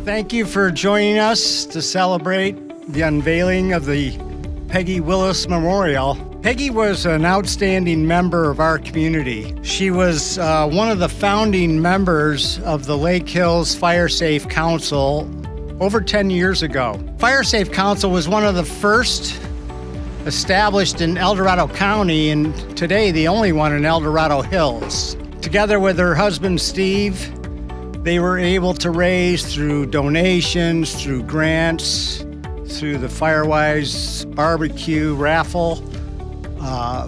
Thank you for joining us to celebrate the unveiling of the Peggy Willis Memorial. Peggy was an outstanding member of our community. She was one of the founding members of the Lake Hills Fire Safe Council over 10 years ago. Fire Safe Council was one of the first established in El Dorado County, and today the only one in El Dorado Hills. Together with her husband Steve, they were able to raise through donations, through grants, through the Firewise barbecue raffle,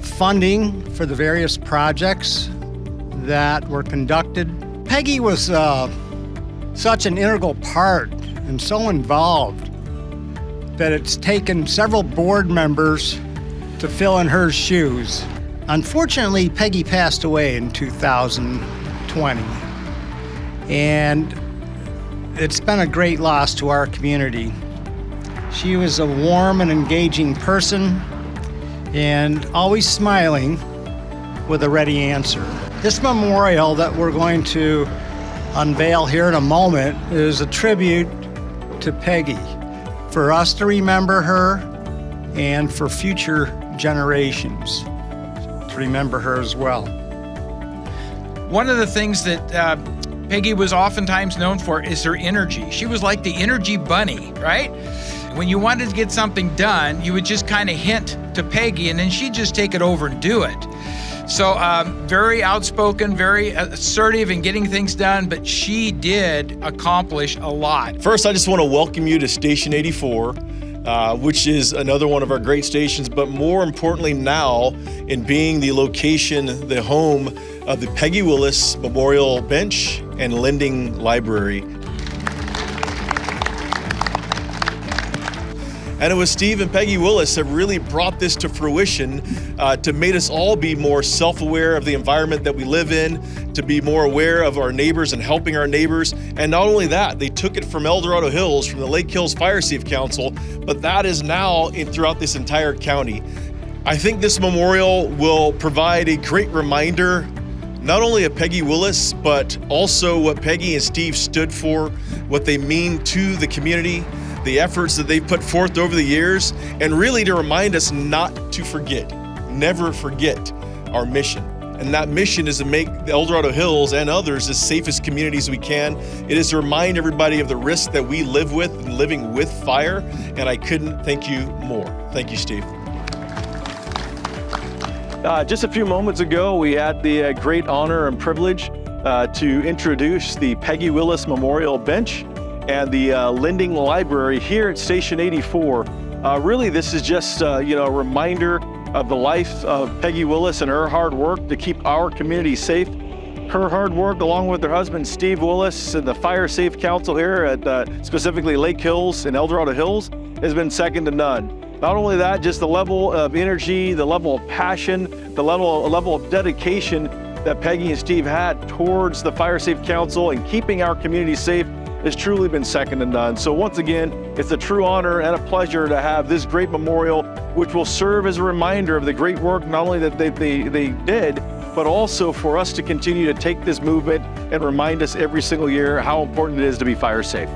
funding for the various projects that were conducted. Peggy was such an integral part and so involved that it's taken several board members to fill in her shoes. Unfortunately, Peggy passed away in 2020, and it's been a great loss to our community. She was a warm and engaging person and always smiling with a ready answer. This memorial that we're going to unveil here in a moment is a tribute to Peggy, for us to remember her and for future generations to remember her as well. One of the things that Peggy was oftentimes known for is her energy. She was like the energy bunny, right? When you wanted to get something done, you would just kind of hint to Peggy and then she'd just take it over and do it. So very outspoken, very assertive in getting things done, but she did accomplish a lot. First, I just want to welcome you to Station 84, which is another one of our great stations, but more importantly now, in being the location, the home of the Peggy Willis Memorial Bench and Lending Library. And it was Steve and Peggy Willis that really brought this to fruition to make us all be more self-aware of the environment that we live in, to be more aware of our neighbors and helping our neighbors. And not only that, they took it from El Dorado Hills, from the Lake Hills Fire Safe Council, but that is now throughout this entire county. I think this memorial will provide a great reminder, not only of Peggy Willis, but also what Peggy and Steve stood for, what they mean to the community, the efforts that they've put forth over the years, and really to remind us not to forget, never forget our mission. And that mission is to make the El Dorado Hills and others as safe as communities we can. It is to remind everybody of the risk that we live with and living with fire, and I couldn't thank you more. Thank you, Steve. Just a few moments ago, we had the great honor and privilege to introduce the Peggy Willis Memorial Bench and the Lending Library here at Station 84. Really, this is just a reminder of the life of Peggy Willis and her hard work to keep our community safe. Her hard work, along with her husband Steve Willis and the Fire Safe Council here at specifically Lake Hills and El Dorado Hills, has been second to none. Not only that, just the level of energy, the level of passion, the level of dedication that Peggy and Steve had towards the Fire Safe Council and keeping our community safe has truly been second to none. So once again, it's a true honor and a pleasure to have this great memorial, which will serve as a reminder of the great work not only that they did, but also for us to continue to take this movement and remind us every single year how important it is to be fire safe.